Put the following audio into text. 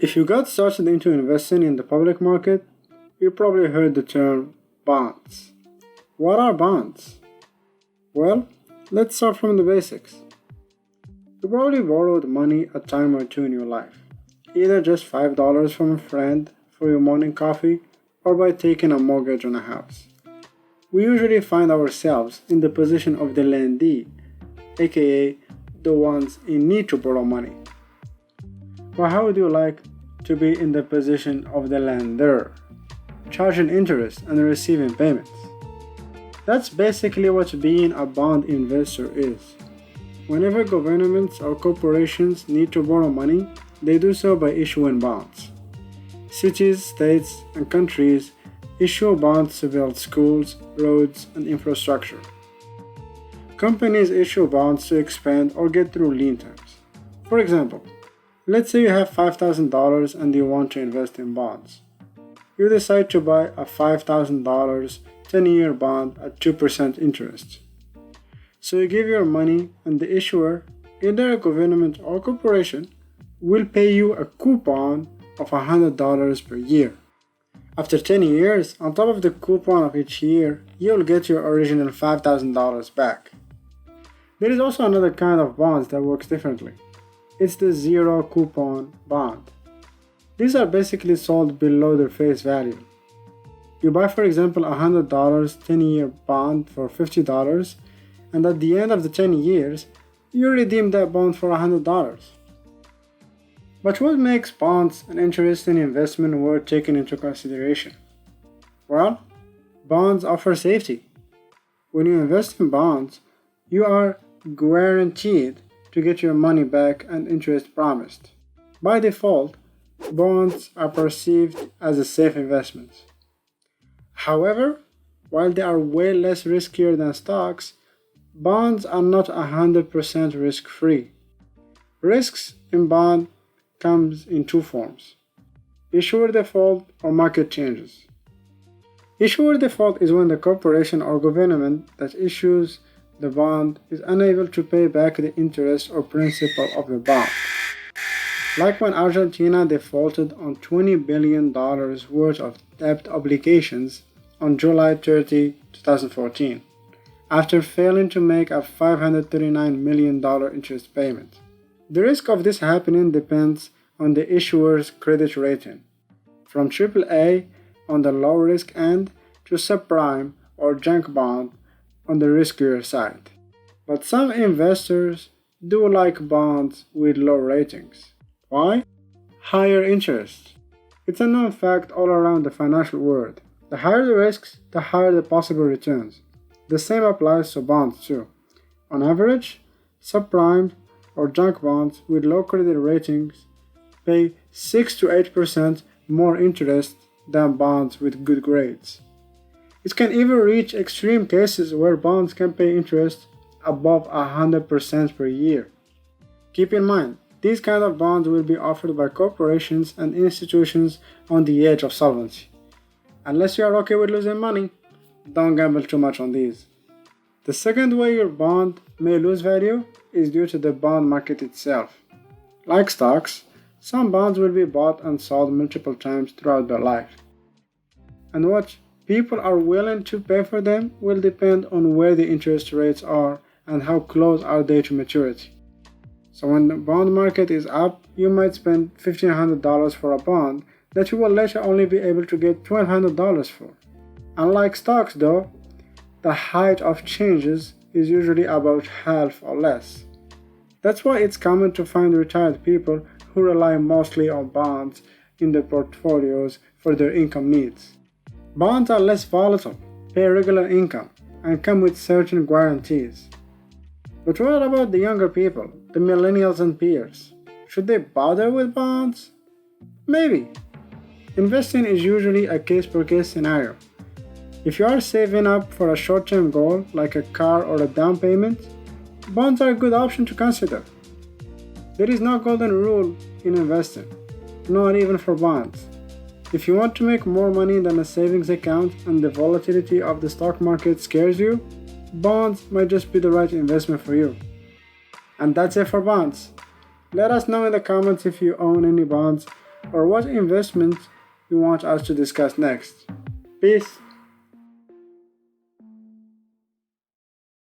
If you got started into investing in the public market, you probably heard the term bonds. What are bonds? Well, let's start from the basics. You probably borrowed money a time or two in your life, either just $5 from a friend for your morning coffee or by taking a mortgage on a house. We usually find ourselves in the position of the lendee, aka the ones in need to borrow money. But how would you like to be in the position of the lender, charging interest and receiving payments? That's basically what being a bond investor is. Whenever governments or corporations need to borrow money, they do so by issuing bonds. Cities, states, and countries issue bonds to build schools, roads, and infrastructure. Companies issue bonds to expand or get through lean times. For example, let's say you have $5,000 and you want to invest in bonds. You decide to buy a $5,000 10-year bond at 2% interest. So you give your money and the issuer, either a government or corporation, will pay you a coupon of $100 per year. After 10 years, on top of the coupon of each year, you'll get your original $5,000 back. There is also another kind of bonds that works differently. It's the zero coupon bond. These are basically sold below their face value. You buy, for example, a $100 10-year bond for $50, and at the end of the 10 years, you redeem that bond for $100. But what makes bonds an interesting investment worth taking into consideration? Well, bonds offer safety. When you invest in bonds, you are guaranteed to get your money back and interest promised. By default, bonds are perceived as a safe investment. However, while they are way less riskier than stocks, bonds are not 100% risk-free. Risks in bond comes in two forms: issuer default or market changes. Issuer default is when the corporation or government that issues the bond is unable to pay back the interest or principal of the bond. Like when Argentina defaulted on $20 billion worth of debt obligations on July 30, 2014, after failing to make a $539 million interest payment. The risk of this happening depends on the issuer's credit rating, from AAA on the low risk end to subprime or junk bond on the riskier side. But some investors do like bonds with low ratings. Why? Higher interest. It's a known fact all around the financial world. The higher the risks, the higher the possible returns. The same applies to bonds too. On average, subprime or junk bonds with low credit ratings pay 6 to 8% more interest than bonds with good grades. It can even reach extreme cases where bonds can pay interest above 100% per year. Keep in mind, these kind of bonds will be offered by corporations and institutions on the edge of solvency. Unless you are okay with losing money, don't gamble too much on these. The second way your bond may lose value is due to the bond market itself. Like stocks, some bonds will be bought and sold multiple times throughout their life. And what people are willing to pay for them will depend on where the interest rates are and how close are they to maturity. So when the bond market is up, you might spend $1,500 for a bond that you will later only be able to get $1,200 for. Unlike stocks though, the height of changes is usually about half or less. That's why it's common to find retired people who rely mostly on bonds in their portfolios for their income needs. Bonds are less volatile, pay regular income, and come with certain guarantees. But what about the younger people, the millennials and peers? Should they bother with bonds? Maybe. Investing is usually a case-per-case scenario. If you are saving up for a short-term goal like a car or a down payment, bonds are a good option to consider. There is no golden rule in investing, not even for bonds. If you want to make more money than a savings account and the volatility of the stock market scares you, bonds might just be the right investment for you. And that's it for bonds. Let us know in the comments if you own any bonds or what investments you want us to discuss next. Peace.